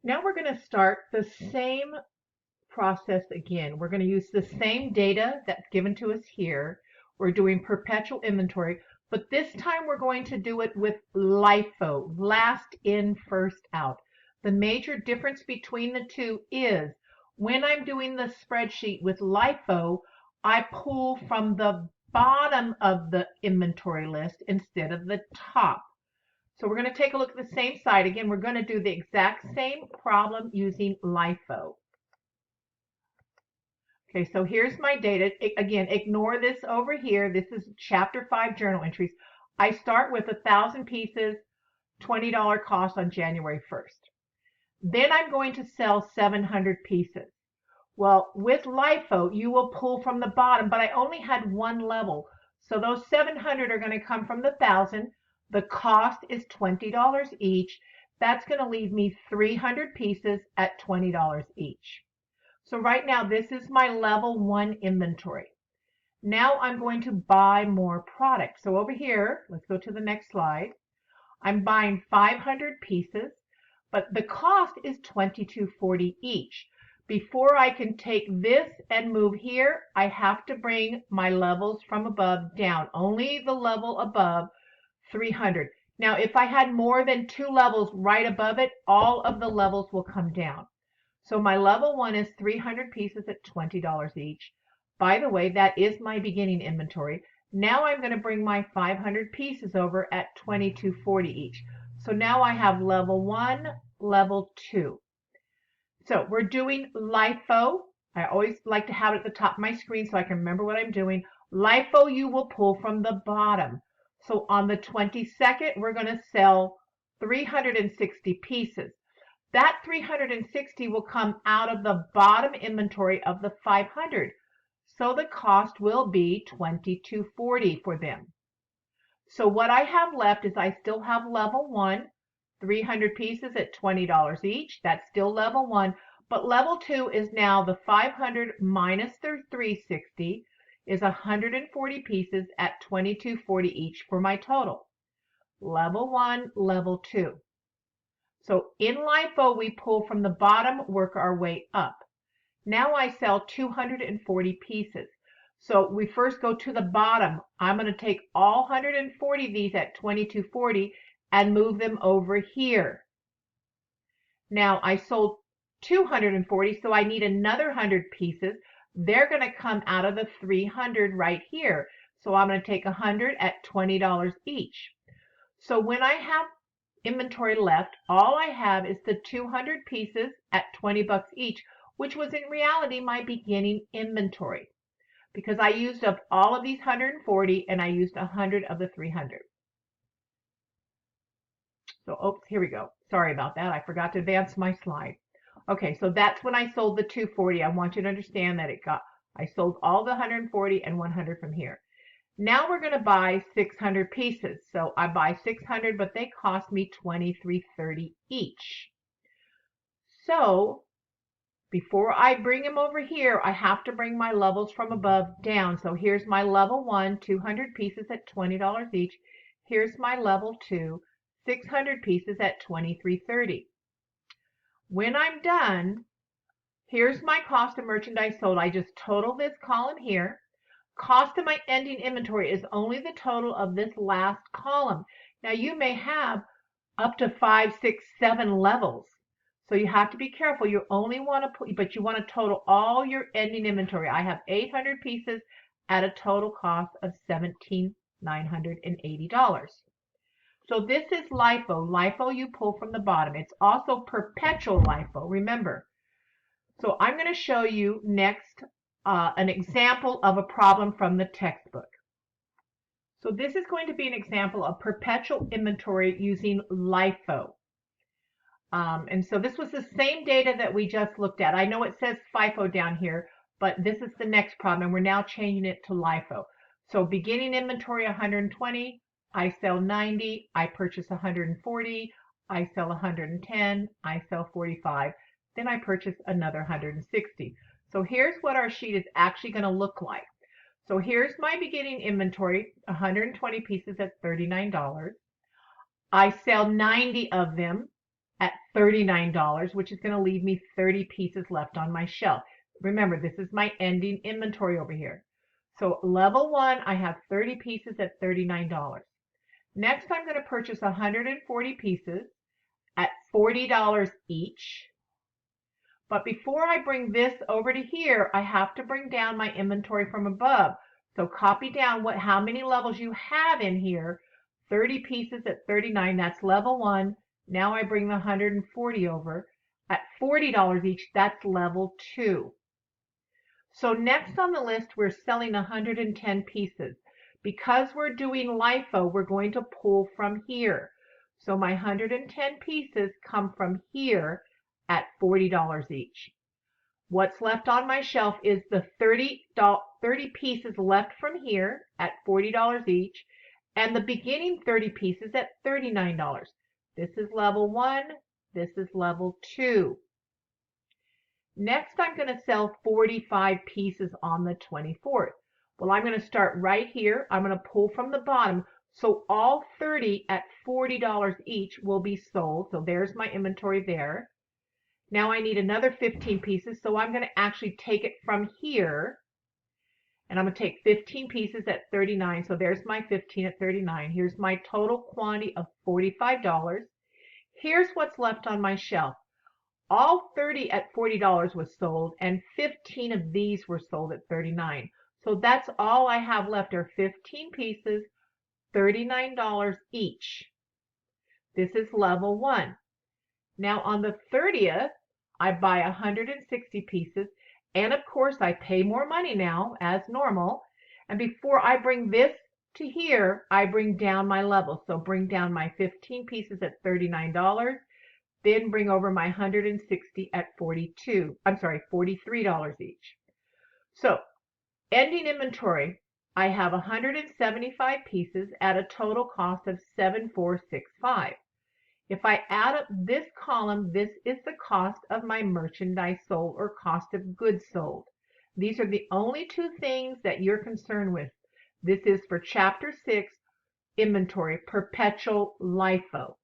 Now we're going to start the same process again. We're going to use the same data that's given to us here. We're doing perpetual inventory, but this time we're going to do it with LIFO, last in, first out. The major difference between the two is when I'm doing the spreadsheet with LIFO, I pull from the bottom of the inventory list instead of the top. So we're going to take a look at the same side. Again, we're going to do the exact same problem using LIFO. Okay, so here's my data. Again, ignore this over here. This is Chapter 5 journal entries. I start with 1,000 pieces, $20 cost on January 1st. Then I'm going to sell 700 pieces. Well, with LIFO, you will pull from the bottom, but I only had one level. So those 700 are going to come from the 1,000. The cost is $20 each. That's going to leave me 300 pieces at $20 each. So right now, this is my level 1 inventory. Now I'm going to buy more product. So over here, let's go to the next slide. I'm buying 500 pieces, but the cost is $22.40 each. Before I can take this and move here, I have to bring my levels from above down. Only the level above 300. Now, if I had more than 2 levels right above it, all of the levels will come down. So my level 1 is 300 pieces at $20 each. By the way, that is my beginning inventory. Now I'm going to bring my 500 pieces over at $22.40 each. So now I have level 1, level 2. So we're doing LIFO. I always like to have it at the top of my screen so I can remember what I'm doing. LIFO you will pull from the bottom. So on the 22nd, we're going to sell 360 pieces. That 360 will come out of the bottom inventory of the 500. So the cost will be $22.40 for them. So what I have left is I still have level 1, 300 pieces at $20 each. That's still level 1. But level 2 is now the 500 minus the 360 is 140 pieces at $22.40 each for my total. Level 1, level 2. So in LIFO, we pull from the bottom, work our way up. Now I sell 240 pieces. So we first go to the bottom. I'm going to take all 140 of these at $22.40 and move them over here. Now I sold 240, so I need another 100 pieces. They're going to come out of the 300 right here. So I'm going to take 100 at $20 each. So when I have inventory left, all I have is the 200 pieces at $20 each, which was in reality my beginning inventory because I used up all of these 140 and I used 100 of the 300. So, oops, here we go. Sorry about that. I forgot to advance my slide. Okay, so that's when I sold the 240. I want you to understand that I sold all the 140 and 100 from here. Now we're going to buy 600 pieces. So I buy 600, but they cost me $23.30 each. So before I bring them over here, I have to bring my levels from above down. So here's my level 1, 200 pieces at $20 each. Here's my level 2, 600 pieces at $23.30. When I'm done, here's my cost of merchandise sold. I just total this column here. Cost of my ending inventory is only the total of this last column. Now you may have up to 5, 6, 7 levels. So you have to be careful. You only want to put, but you want to total all your ending inventory. I have 800 pieces at a total cost of $17,980. So this is LIFO. LIFO you pull from the bottom. It's also perpetual LIFO, remember. So I'm going to show you next an example of a problem from the textbook. So this is going to be an example of perpetual inventory using LIFO. And so this was the same data that we just looked at. I know it says FIFO down here, but this is the next problem, and we're now changing it to LIFO. So beginning inventory 120, I sell 90, I purchase 140, I sell 110, I sell 45, then I purchase another 160. So here's what our sheet is actually going to look like. So here's my beginning inventory, 120 pieces at $39. I sell 90 of them at $39, which is going to leave me 30 pieces left on my shelf. Remember, this is my ending inventory over here. So level 1, I have 30 pieces at $39. Next, I'm going to purchase 140 pieces at $40 each. But before I bring this over to here, I have to bring down my inventory from above. So copy down how many levels you have in here. 30 pieces at 39, that's level 1. Now I bring the 140 over. At $40 each, that's level 2. So next on the list, we're selling 110 pieces. Because we're doing LIFO, we're going to pull from here. So my 110 pieces come from here at $40 each. What's left on my shelf is the 30 pieces left from here at $40 each, and the beginning 30 pieces at $39. This is level 1, this is level 2. Next, I'm going to sell 45 pieces on the 24th. Well, I'm going to start right here. I'm going to pull from the bottom. So all 30 at $40 each will be sold. So there's my inventory there. Now I need another 15 pieces. So I'm going to actually take it from here. And I'm going to take 15 pieces at 39. So there's my 15 at 39. Here's my total quantity of $45. Here's what's left on my shelf. All 30 at $40 was sold, and 15 of these were sold at $39. So that's all I have left are 15 pieces, $39 each. This is level 1. Now on the 30th, I buy 160 pieces, and of course I pay more money now as normal. And before I bring this to here, I bring down my level. So bring down my 15 pieces at $39. Then bring over my 160 at $43 each. So ending inventory, I have 175 pieces at a total cost of $7,465. If I add up this column, this is the cost of my merchandise sold or cost of goods sold. These are the only two things that you're concerned with. This is for Chapter 6, Inventory, Perpetual LIFO.